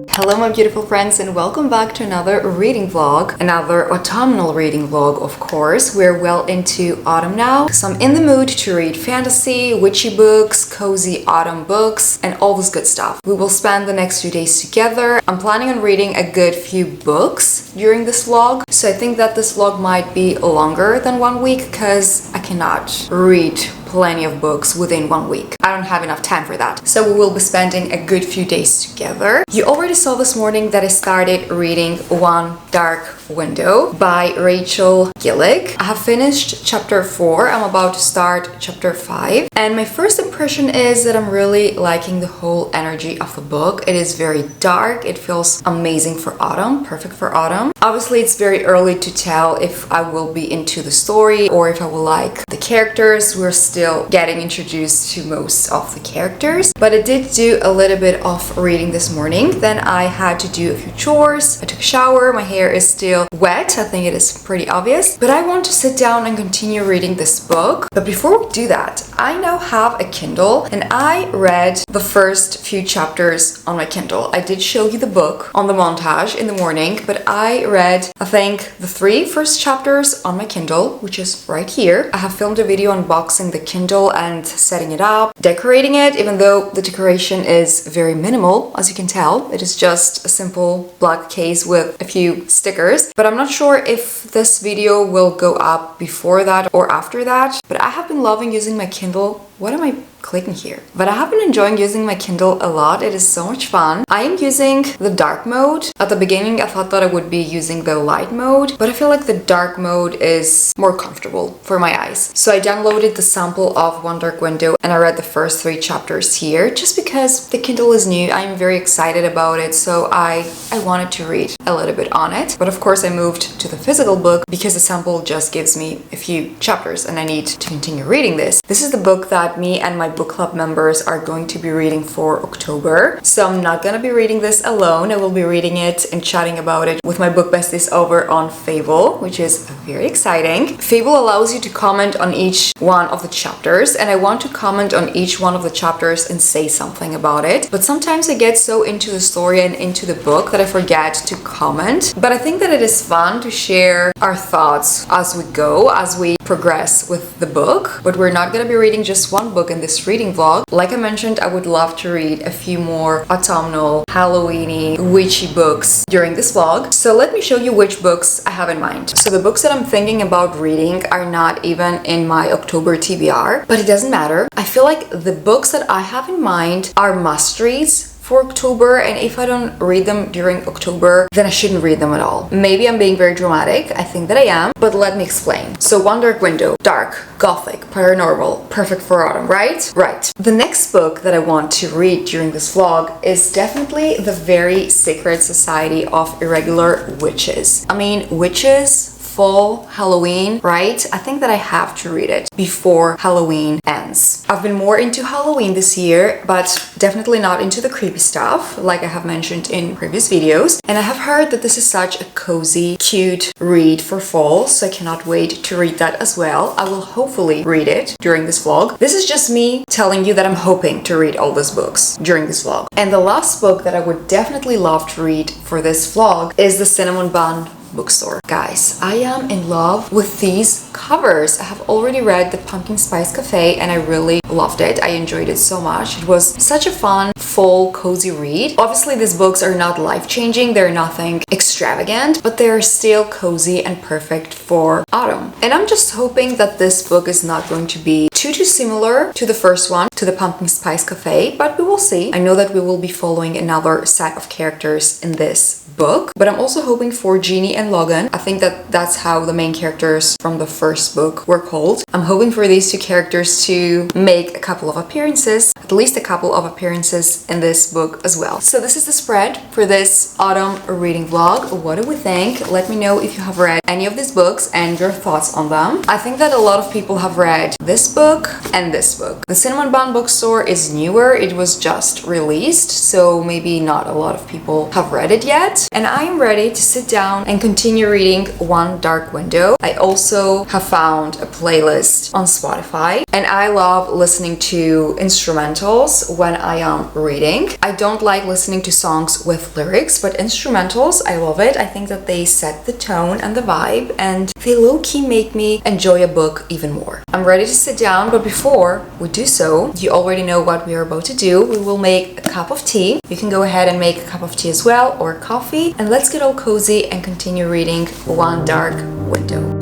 Hello my beautiful friends and welcome back to another reading vlog, another autumnal reading vlog of course. We're well into autumn now, so I'm in the mood to read fantasy, witchy books, cozy autumn books and all this good stuff. We will spend the next few days together. I'm planning on reading a good few books during this vlog, so I think that this vlog might be longer than 1 week because I cannot read plenty of books within 1 week. I don't have enough time for that. So we will be spending a good few days together. You already saw this morning that I started reading One Dark Window by Rachel Gillick. I have finished chapter 4. I'm about to start chapter 5. And my first impression is that I'm really liking the whole energy of the book. It is very dark. It feels amazing for autumn, perfect for autumn. Obviously, it's very early to tell if I will be into the story or if I will like the characters. We're still getting introduced to most of the characters, but I did do a little bit of reading this morning. Then I had to do a few chores. I took a shower. My hair is still wet. I think it is pretty obvious, but I want to sit down and continue reading this book. But before we do that, I now have a Kindle and I read the first few chapters on my Kindle. I did show you the book on the montage in the morning, but I read, I think, the 3 first chapters on my Kindle, which is right here. I have filmed a video unboxing the Kindle and setting it up, decorating it, even though the decoration is very minimal, as you can tell. It is just a simple black case with a few stickers, but I'm not sure if this video will go up before that or after that. But I have been loving using my Kindle. What am I clicking here? But I have been enjoying using my Kindle a lot. It is so much fun. I am using the dark mode. At the beginning I thought that I would be using the light mode, but I feel like the dark mode is more comfortable for my eyes. So I downloaded the sample of One Dark Window and I read the first 3 chapters here just because the Kindle is new. I am very excited about it, so I wanted to read a little bit on it. But of course I moved to the physical book because the sample just gives me a few chapters and I need to continue reading this. This is the book that me and my book club members are going to be reading for October. So I'm not gonna be reading this alone. I will be reading it and chatting about it with my book besties over on Fable, which is very exciting. Fable allows you to comment on each one of the chapters, and I want to comment on each one of the chapters and say something about it. But sometimes I get so into the story and into the book that I forget to comment. But I think that it is fun to share our thoughts as we go, as we progress with the book. But we're not gonna be reading just one book in this reading vlog. Like I mentioned, I would love to read a few more autumnal, Halloweeny, witchy books during this vlog. So let me show you which books I have in mind. So the books that I'm thinking about reading are not even in my October TBR, but it doesn't matter. I feel like the books that I have in mind are must-reads for October, and if I don't read them during October, then I shouldn't read them at all. Maybe I'm being very dramatic, I think that I am, but let me explain. So One Dark Window, dark, gothic, paranormal, perfect for autumn, right? Right. The next book that I want to read during this vlog is definitely The Very Secret Society of Irregular Witches. I mean, witches, fall, Halloween, right? I think that I have to read it before Halloween ends. I've been more into Halloween this year, but definitely not into the creepy stuff, like I have mentioned in previous videos. And I have heard that this is such a cozy, cute read for fall, so I cannot wait to read that as well. I will hopefully read it during this vlog. This is just me telling you that I'm hoping to read all these books during this vlog. And the last book that I would definitely love to read for this vlog is The Cinnamon Bun Bookstore. Guys, I am in love with these covers. I have already read The Pumpkin Spice Cafe and I really loved it. I enjoyed it so much. It was such a fun, fall, cozy read. Obviously, these books are not life-changing. They're nothing extravagant, but they're still cozy and perfect for autumn. And I'm just hoping that this book is not going to be too similar to the first one, to The Pumpkin Spice Cafe, but we will see. I know that we will be following another set of characters in this book, but I'm also hoping for Jeannie and Logan. I think that that's how the main characters from the first book were called. I'm hoping for these 2 characters to make a couple of appearances, at least a couple of appearances in this book as well. So this is the spread for this autumn reading vlog. What do we think? Let me know if you have read any of these books and your thoughts on them. I think that a lot of people have read this book and this book. The Cinnamon Bun Bookstore is newer. It was just released, so maybe not a lot of people have read it yet. and I am ready to sit down and continue reading One Dark Window. I also have found a playlist on Spotify, and I love listening to instrumentals when I am reading. I don't like listening to songs with lyrics, but instrumentals, I love it. I think that they set the tone and the vibe, and they low-key make me enjoy a book even more. I'm ready to sit down, but before we do so, you already know what we are about to do. We will make a cup of tea. You can go ahead and make a cup of tea as well, or coffee, and let's get all cozy and continue reading One Dark Window.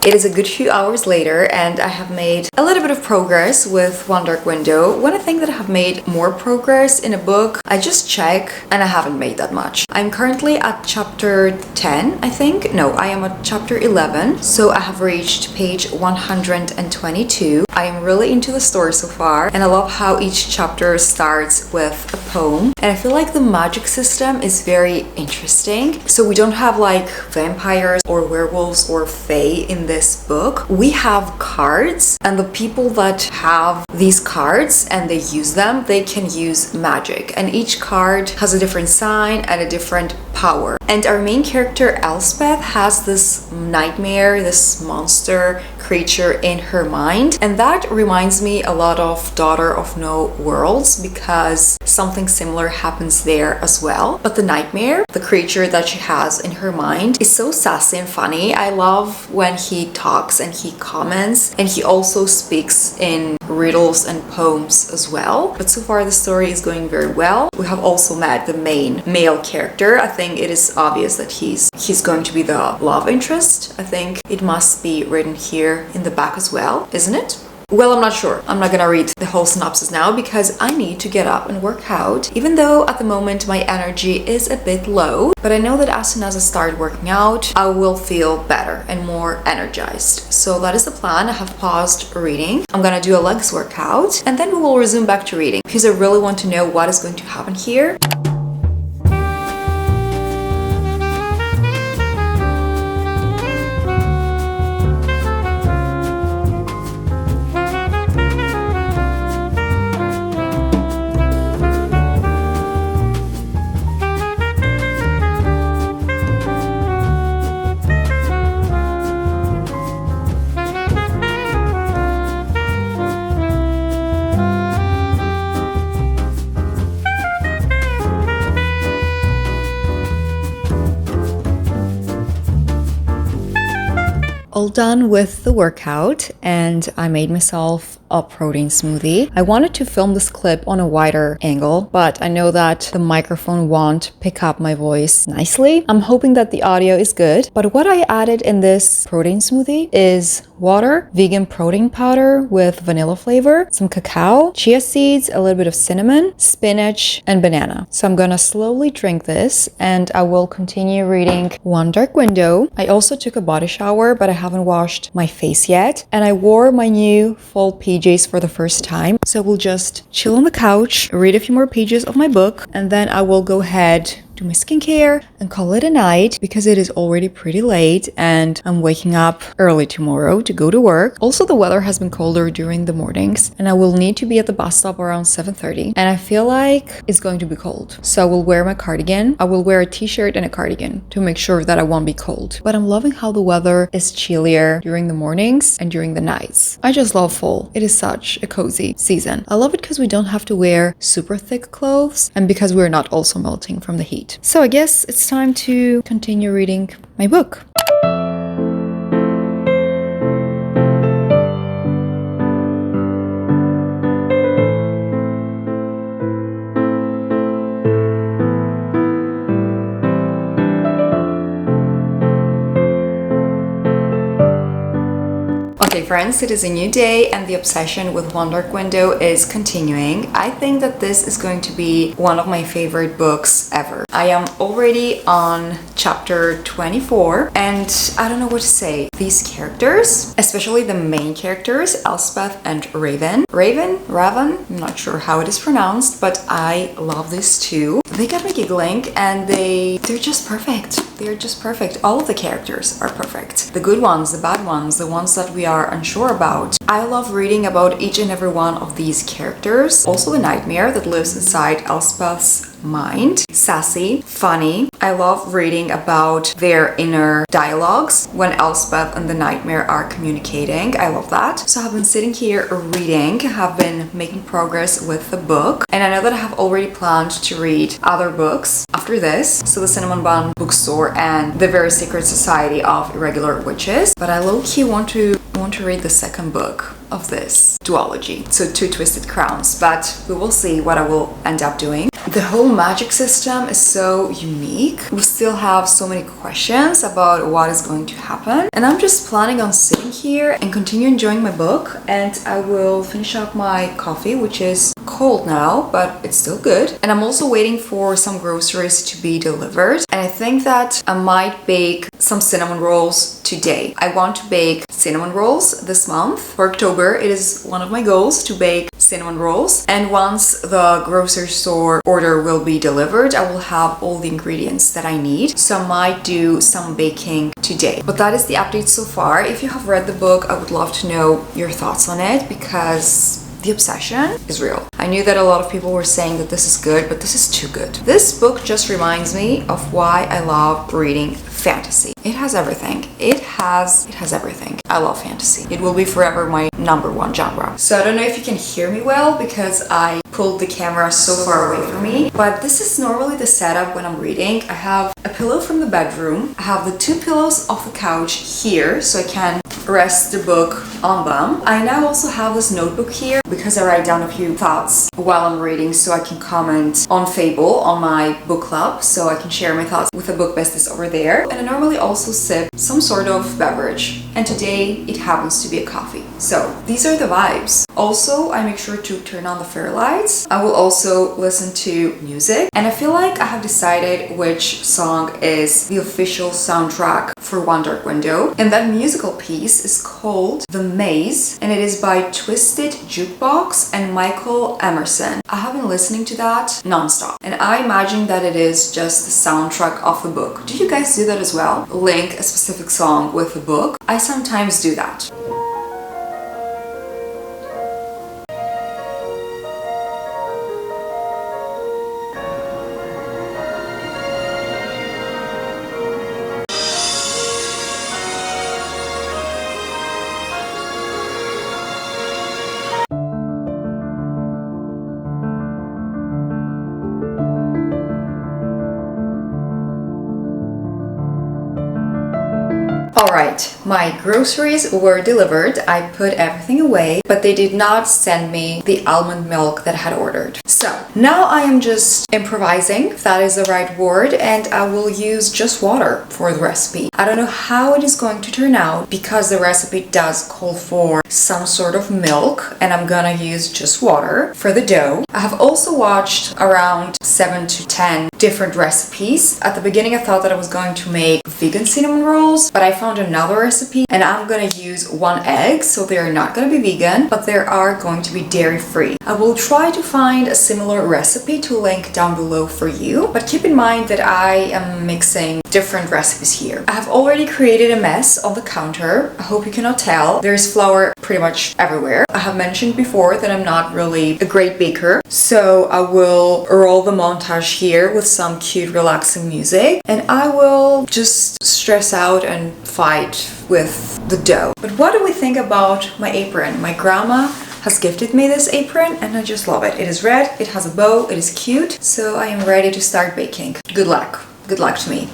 It is a good few hours later, and I have made a little bit of progress with One Dark Window. When I think that I have made more progress in a book, I just check, and I haven't made that much. I'm currently at chapter 10, I think. No, I am at chapter 11, so I have reached page 122. I am really into the story so far, and I love how each chapter starts with a poem, and I feel like the magic system is very interesting. So we don't have like vampires or werewolves or fae in this book. We have cards, and the people that have these cards and they use them, they can use magic, and each card has a different sign and a different power. And our main character Elspeth has this nightmare, this monster creature in her mind, and that reminds me a lot of Daughter of No Worlds, because something similar happens there as well. But the nightmare, the creature that she has in her mind, is so sassy and funny. I love when he talks and he comments, and he also speaks in riddles and poems as well. But so far the story is going very well. We have also met the main male character. I think it is obvious that he's going to be the love interest. I think it must be written here in the back as well, isn't it? Well, I'm not sure. I'm not gonna read the whole synopsis now because I need to get up and work out, even though at the moment my energy is a bit low. But I know that as soon as I start working out, I will feel better and more energized. So that is the plan. I have paused reading. I'm gonna do a legs workout, and then we will resume back to reading because I really want to know what is going to happen here. All done with the workout, and I made myself a protein smoothie. I wanted to film this clip on a wider angle, but I know that the microphone won't pick up my voice nicely. I'm hoping that the audio is good, but what I added in this protein smoothie is water, vegan protein powder with vanilla flavor, some cacao, chia seeds, a little bit of cinnamon, spinach, and banana. So I'm gonna slowly drink this, and I will continue reading One Dark Window. I also took a body shower, but I haven't washed my face yet, and I wore my new full PJs for the first time. So we'll just chill on the couch, read a few more pages of my book, and then I will go ahead do my skincare, and call it a night because it is already pretty late and I'm waking up early tomorrow to go to work. Also, the weather has been colder during the mornings and I will need to be at the bus stop around 7:30, and I feel like it's going to be cold. So I will wear my cardigan. I will wear a t-shirt and a cardigan to make sure that I won't be cold. But I'm loving how the weather is chillier during the mornings and during the nights. I just love fall. It is such a cozy season. I love it because we don't have to wear super thick clothes and because we're not also melting from the heat. So I guess it's time to continue reading my book. Okay friends, it is a new day and the obsession with One Dark Window is continuing. I think that this is going to be one of my favorite books ever. I am already on chapter 24 and I don't know what to say. These characters, especially the main characters, Elspeth and Raven, I'm not sure how it is pronounced, but I love these two. They got me giggling and they're just perfect. They're just perfect. All of the characters are perfect. The good ones, the bad ones, the ones that we are unsure about. I love reading about each and every one of these characters. Also the nightmare that lives inside Elspeth's mind. Sassy, funny. I love reading about their inner dialogues when Elspeth and the nightmare are communicating. I love that. So I've been sitting here reading, have been making progress with the book, and I know that I have already planned to read other books after this. So the Cinnamon Bun Bookstore and The Very Secret Society of Irregular Witches. But I low-key want to read the second book of this duology, so Two Twisted Crowns, but we will see what I will end up doing. The whole magic system is so unique. We still have so many questions about what is going to happen, and I'm just planning on sitting here and continue enjoying my book, and I will finish up my coffee, which is cold now, but it's still good. And I'm also waiting for some groceries to be delivered, and I think that I might bake some cinnamon rolls today. I want to bake cinnamon rolls this month. For October, it is one of my goals to bake cinnamon rolls, and once the grocery store order will be delivered, I will have all the ingredients that I need, so I might do some baking today. But that is the update so far. If you have read the book, I would love to know your thoughts on it because the obsession is real. I knew that a lot of people were saying that this is good, but this is too good. This book just reminds me of why I love reading fantasy. It has everything. It has everything. I love fantasy. It will be forever my number one genre. So I don't know if you can hear me well because I pulled the camera so far away from me, but this is normally the setup when I'm reading. I have a pillow from the bedroom. I have the two pillows off the couch here so I can rest the book on them. I now also have this notebook here because I write down a few thoughts while I'm reading so I can comment on Fable on my book club, so I can share my thoughts with the book besties over there. And I normally also sip some sort of beverage, and today it happens to be a coffee. So these are the vibes. Also, I make sure to turn on the fairy lights. I will also listen to music, and I feel like I have decided which song is the official soundtrack for One Dark Window, and that musical piece is called The Maze, and it is by Twisted Jukebox and Michael Emerson. I have been listening to that non-stop, and I imagine that it is just the soundtrack of the book. Do you guys do that as well? Link a specific song with the book? I sometimes do that. Alright, my groceries were delivered. I put everything away, but they did not send me the almond milk that I had ordered. So now I am just improvising, if that is the right word, and I will use just water for the recipe. I don't know how it is going to turn out because the recipe does call for some sort of milk, and I'm gonna use just water for the dough. I have also watched around 7 to 10 different recipes. At the beginning I thought that I was going to make vegan cinnamon rolls, but I found another recipe and I'm gonna use 1 egg, so they're not gonna be vegan, but they are going to be dairy-free. I will try to find a similar recipe to link down below for you, but keep in mind that I am mixing different recipes here. I have already created a mess on the counter. I hope you cannot tell. There's flour pretty much everywhere. I have mentioned before that I'm not really a great baker, so I will roll the montage here with some cute relaxing music, and I will just stress out and fight with the dough. But what do we think about my apron? My grandma has gifted me this apron and I just love it. It is red, it has a bow, it is cute, so I am ready to start baking. Good luck. Good luck to me.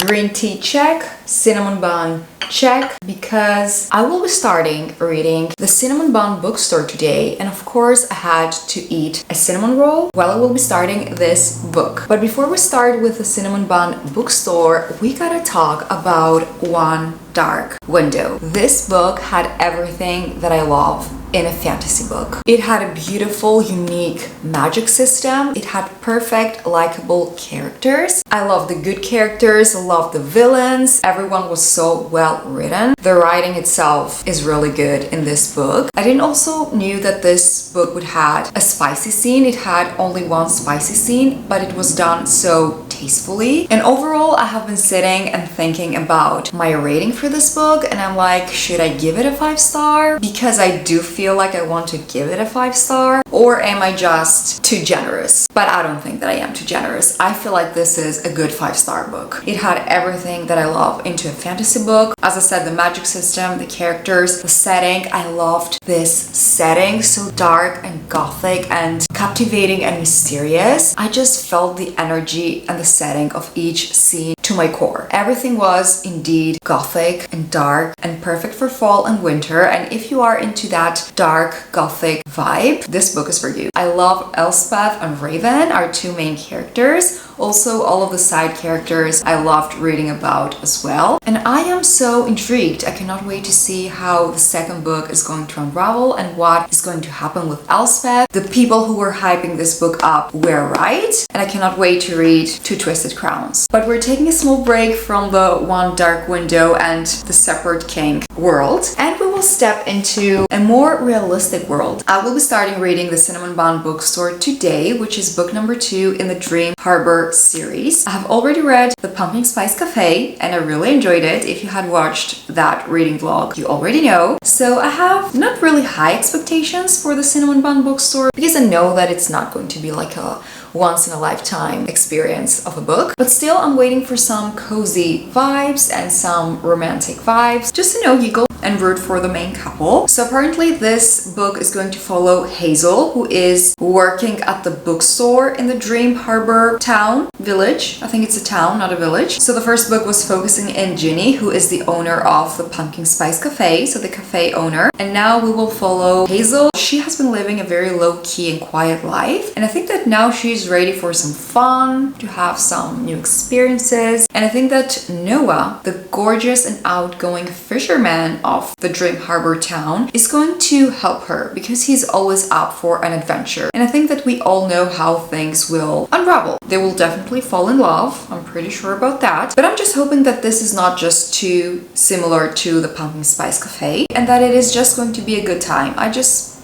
Green tea check, cinnamon bun check, because I will be starting reading the Cinnamon Bun bookstore today, and of course I had to eat a cinnamon roll while I will be starting this book. But before we start with the Cinnamon Bun bookstore, we gotta talk about One Dark Window. This book had everything that I love in a fantasy book. It had a beautiful, unique magic system. It had perfect, likable characters. I love the good characters, I love the villains. Everyone was so well written. The writing itself is really good in this book. I didn't also knew that this book would have a spicy scene. It had only one spicy scene, but it was done so tastefully. And overall, I have been sitting and thinking about my rating for this book, and I'm like, should I give it a 5-star? Because I do feel like I want to give it a 5-star, or am I just too generous? But I don't think that I am too generous. I feel like this is a good 5-star book. It had everything that I love into a fantasy book. As I said, the magic system, the characters, the setting. I loved this setting, so dark and gothic and captivating and mysterious. I just felt the energy and the setting of each scene to my core. Everything was indeed gothic and dark and perfect for fall and winter, and if you are into that dark gothic vibe, this book is for you. I love Elspeth and Raven, our two main characters. Also, all of the side characters I loved reading about as well. And I am so intrigued. I cannot wait to see how the second book is going to unravel and what is going to happen with Elspeth. The people who were hyping this book up were right, and I cannot wait to read Two Twisted Crowns. But we're taking a small break from the One Dark Window and the Separate King world, and we will step into a more realistic world. I will be starting reading the Cinnamon Bun bookstore today, which is book number 2 in the Dream Harbor Harbor series. I have already read The Pumpkin Spice Cafe and I really enjoyed it. If you had watched that reading vlog, you already know. So I have not really high expectations for the Cinnamon Bun Bookstore because I know that it's not going to be like a once-in-a-lifetime experience of a book. But still, I'm waiting for some cozy vibes and some romantic vibes, just to giggle and root for the main couple. So apparently this book is going to follow Hazel, who is working at the bookstore in the Dream Harbor town, village. I think it's a town, not a village. So the first book was focusing in Ginny, who is the owner of the Pumpkin Spice Cafe, so the cafe owner. And now we will follow Hazel. She has been living a very low-key and quiet life. And I think that now she's ready for some fun, to have some new experiences. And I think that Noah, the gorgeous and outgoing fisherman of the Dream Harbor town, is going to help her because he's always up for an adventure. And I think that we all know how things will unravel. They will definitely fall in love. I'm pretty sure about that. But I'm just hoping that this is not just too similar to the Pumpkin Spice Cafe and that it is just going to be a good time.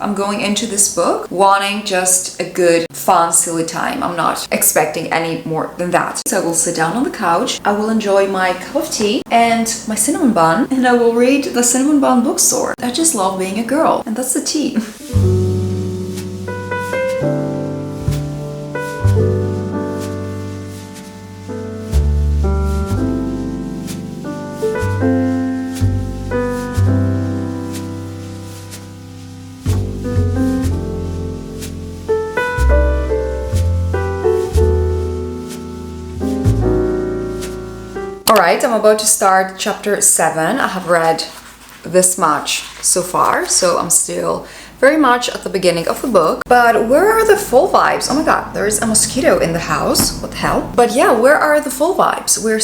I'm going into this book wanting just a good, fun, silly time. I'm not expecting any more than that. So I will sit down on the couch, I will enjoy my cup of tea and my cinnamon bun, and I will read the Cinnamon Bun Bookstore. I just love being a girl, and that's the tea. Alright, I'm about to start chapter 7. I have read this much so far, so I'm still very much at the beginning of the book. But where are the full vibes? Oh my god, there is a mosquito in the house. What the hell? But yeah, where are the full vibes? We're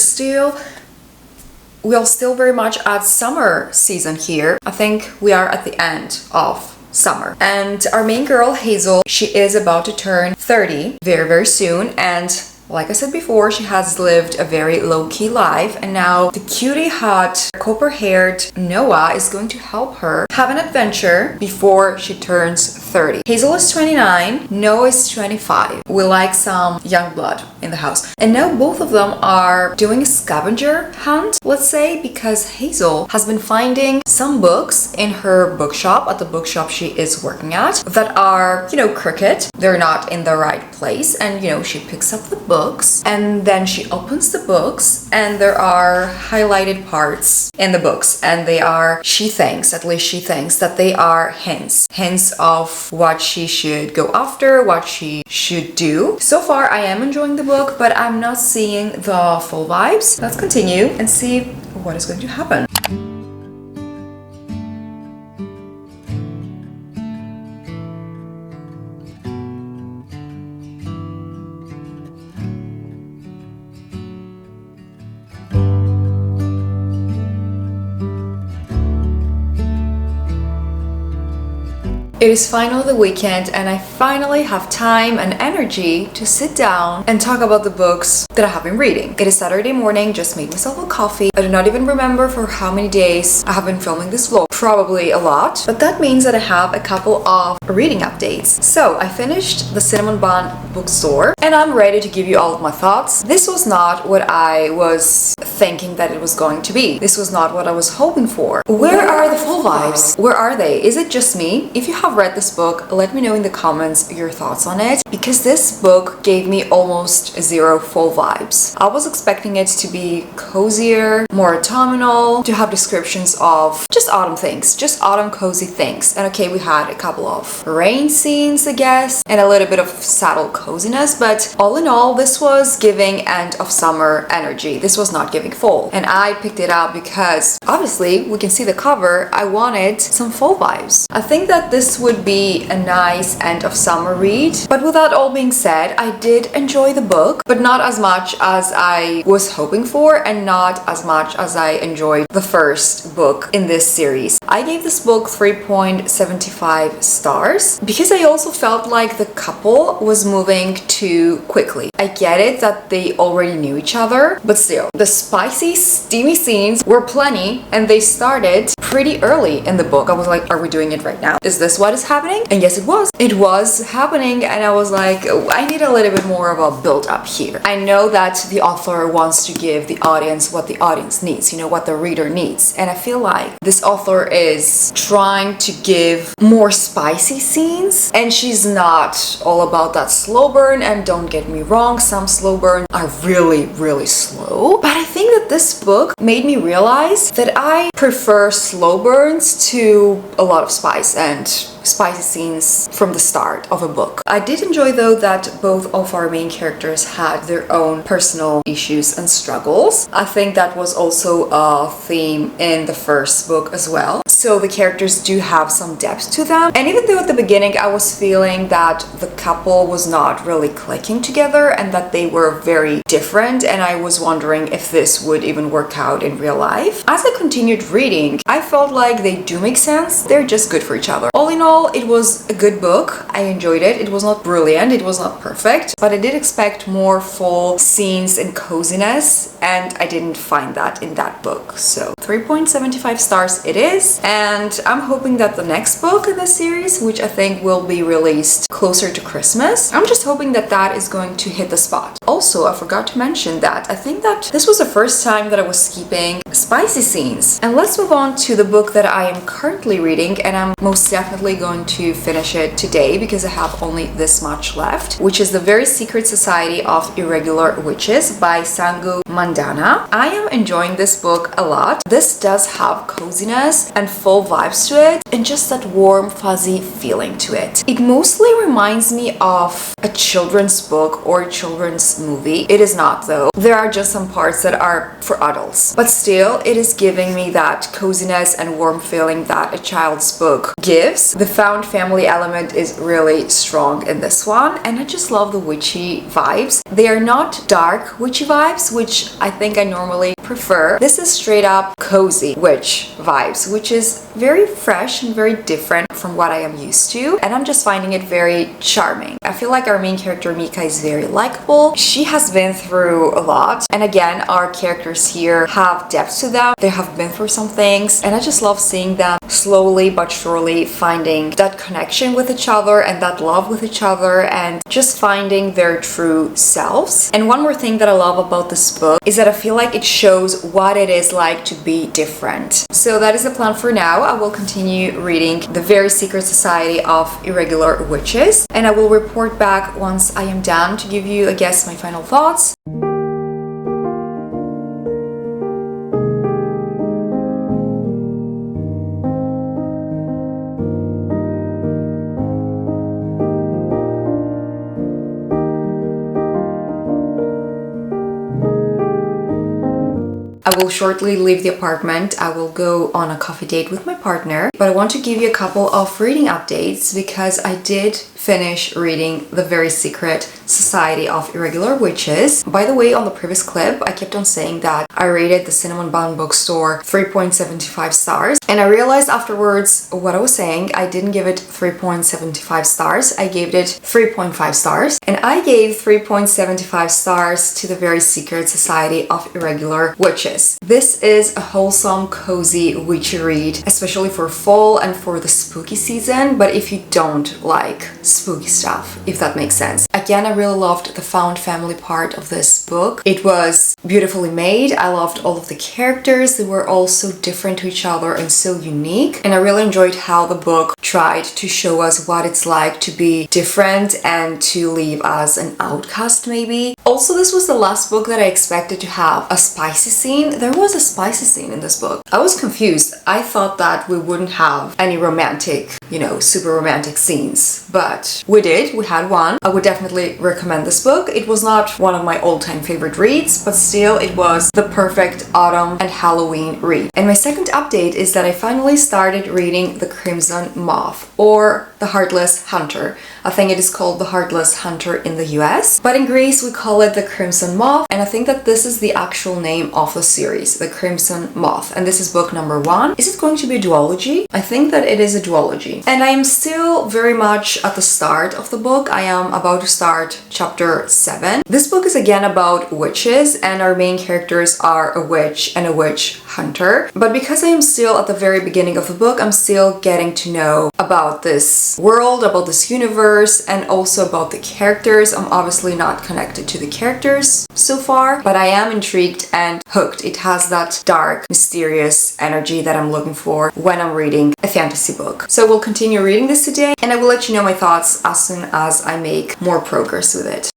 still very much at summer season here. I think we are at the end of summer. And our main girl, Hazel, she is about to turn 30 very, very soon. And like I said before, she has lived a very low-key life, and now the cutie hot copper-haired Noah is going to help her have an adventure before she turns 30. Hazel is 29, Noah is 25. We like some young blood in the house. And now both of them are doing a scavenger hunt, let's say, because Hazel has been finding some books in her bookshop, at the bookshop she is working at, that are, crooked. They're not in the right place, and, she picks up the books and then she opens the books and there are highlighted parts in the books, and they are, she thinks that they are hints of what she should go after, what she should do. So far I am enjoying the book, but I'm not seeing the full vibes. Let's continue and see what is going to happen. It is finally the weekend and I finally have time and energy to sit down and talk about the books that I have been reading. It is Saturday morning, just made myself a coffee. I do not even remember for how many days I have been filming this vlog. Probably a lot, but that means that I have a couple of reading updates. So I finished the Cinnamon Bun Bookstore and I'm ready to give you all of my thoughts. This was not what I was thinking that it was going to be. This was not what I was hoping for. Where are the full vibes? Where are they? Is it just me? If you have read this book, let me know in the comments your thoughts on it, because this book gave me almost zero full vibes. I was expecting it to be cozier, more autumnal, to have descriptions of just autumn things, just autumn cozy things. And okay, we had a couple of rain scenes, I guess, and a little bit of saddle coziness, but all in all, this was giving end of summer energy. This was not giving fall. And I picked it up because obviously we can see the cover. I wanted some fall vibes. I think that this would be a nice end of summer read. But with that all being said, I did enjoy the book, but not as much as I was hoping for and not as much as I enjoyed the first book in this series. I gave this book 3.75 stars because I also felt like the couple was moving too quickly. I get it that they already knew each other, but still, the spicy, steamy scenes were plenty and they started pretty early in the book. I was like, are we doing it right now? Is this what is happening? And yes, it was. It was happening, and I was like, oh, I need a little bit more of a build up here. I know that the author wants to give the audience what the audience needs, you know, what the reader needs. And I feel like this author is trying to give more spicy scenes, and she's not all about that slow burn. And don't get me wrong, some slow burns are really slow, but I think that this book made me realize that I prefer slow burns to a lot of spice and spicy scenes from the start of a book. I did enjoy though that both of our main characters had their own personal issues and struggles. I think that was also a theme in the first book as well. So the characters do have some depth to them. And even though at the beginning I was feeling that the couple was not really clicking together and that they were very different, and I was wondering if this would even work out in real life, as I continued reading, I felt like they do make sense. They're just good for each other. All in all, it was a good book. I enjoyed it. It was not brilliant, it was not perfect, but I did expect more full scenes and coziness, and I didn't find that in that book. So 3.75 stars it is, and I'm hoping that the next book in the series, which I think will be released closer to Christmas, I'm just hoping that that is going to hit the spot. Also, I forgot to mention that I think that this was the first time that I was skipping spicy scenes. And let's move on to the book that I am currently reading, and I'm most definitely going to finish it today because I have only this much left, which is The Very Secret Society of Irregular Witches by Sangu Mandana. I am enjoying this book a lot. This does have coziness and full vibes to it, and just that warm, fuzzy feeling to it. It mostly reminds me of a children's book or a children's movie. It is not though. There are just some parts that are for adults, but still it is giving me that coziness and warm feeling that a child's book gives. The found family element is really strong in this one, and I just love the witchy vibes. They are not dark witchy vibes, which I think I normally prefer. This is straight up cozy witch vibes, which is very fresh and very different from what I am used to, and I'm just finding it very charming. I feel like our main character Mika is very likable. She has been through a lot, and again, our characters here have depth to them. They have been through some things, and I just love seeing them slowly but surely finding that connection with each other and that love with each other, and just finding their true selves. And one more thing that I love about this book is that I feel like it shows what it is like to be different. So that is the plan for now. I will continue reading The Very Secret Society of Irregular Witches, and I will report back once I am done to give you, I guess, my final thoughts. I will shortly leave the apartment. I will go on a coffee date with my partner, but I want to give you a couple of reading updates because I did finish reading The Very Secret Society of Irregular Witches. By the way, on the previous clip, I kept on saying that I rated the Cinnamon Bun Bookstore 3.75 stars, and I realized afterwards what I was saying. I didn't give it 3.75 stars, I gave it 3.5 stars, and I gave 3.75 stars to The Very Secret Society of Irregular Witches. This is a wholesome, cozy, witchy read, especially for fall and for the spooky season, but if you don't like spooky stuff, if that makes sense. Again, I really loved the found family part of this book. It was beautifully made. I loved all of the characters. They were all so different to each other and so unique. And I really enjoyed how the book tried to show us what it's like to be different and to live as an outcast maybe. Also, this was the last book that I expected to have a spicy scene. There was a spicy scene in this book. I was confused. I thought that we wouldn't have any romantic, super romantic scenes, but we did. We had one. I would definitely recommend this book. It was not one of my all-time favorite reads, but still it was the perfect autumn and Halloween read. And my second update is that I finally started reading The Crimson Moth, or The Heartless Hunter. I think it is called The Heartless Hunter in the US, but in Greece we call it The Crimson Moth, and I think that this is the actual name of the series, The Crimson Moth, and this is book number 1. Is it going to be a duology? I think that it is a duology. And I am still very much at the start of the book. I am about to start chapter 7. This book is again about witches, and our main characters are a witch and a witch hunter. But because I am still at the very beginning of the book, I'm still getting to know about this world, about this universe, and also about the characters. I'm obviously not connected to the characters so far, but I am intrigued and hooked. It has that dark, mysterious energy that I'm looking for when I'm reading a fantasy book. So we'll continue reading this today, and I will let you know my thoughts as soon as I make more progress with it.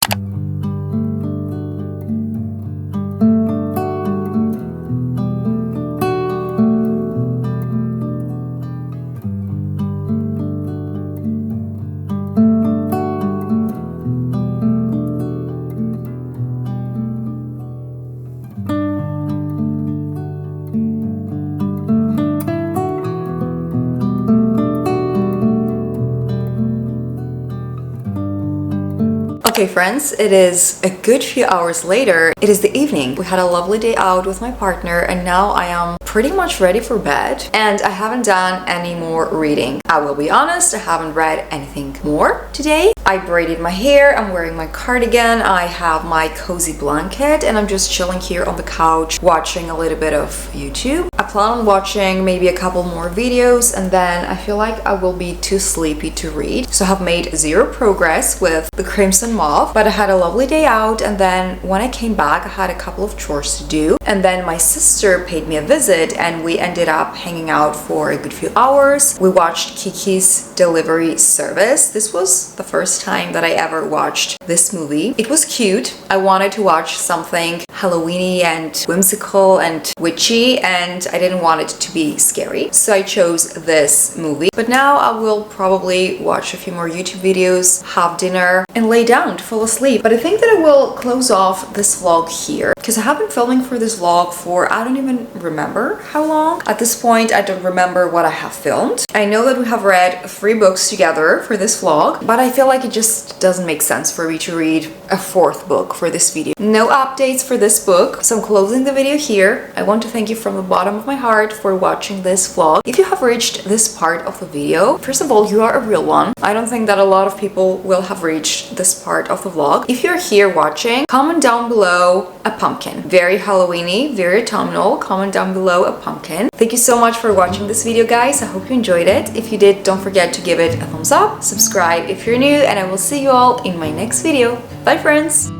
Okay friends, it is a good few hours later. It is the evening. We had a lovely day out with my partner and now I am pretty much ready for bed, and I haven't done any more reading. I will be honest, I haven't read anything more today. I braided my hair, I'm wearing my cardigan, I have my cozy blanket, and I'm just chilling here on the couch watching a little bit of YouTube. I plan on watching maybe a couple more videos and then I feel like I will be too sleepy to read. So I have made zero progress with the Crimson Moth, but I had a lovely day out, and then when I came back I had a couple of chores to do, and then my sister paid me a visit and we ended up hanging out for a good few hours. We watched Kiki's Delivery Service. This was the first time that I ever watched this movie. It was cute. I wanted to watch something Halloweeny and whimsical and witchy, and I didn't want it to be scary, so I chose this movie. But now I will probably watch a few more YouTube videos, have dinner, and lay down to fall asleep. But I think that I will close off this vlog here because I have been filming for this vlog for I don't even remember how long. At this point I don't remember what I have filmed. I know that we have read 3 books together for this vlog, but I feel like it just doesn't make sense for me to read a 4th book for this video. No updates for this book, so I'm closing the video here. I want to thank you from the bottom of my heart for watching this vlog. If you have reached this part of the video, first of all, you are a real one. I don't think that a lot of people will have reached this part of the vlog. If you're here watching, comment down below a pumpkin. Very Halloweeny, very autumnal. Comment down below a pumpkin. Thank you so much for watching this video, guys. I hope you enjoyed it. If you did, don't forget to give it a thumbs up, subscribe if you're new, and I will see you all in my next video. Bye friends!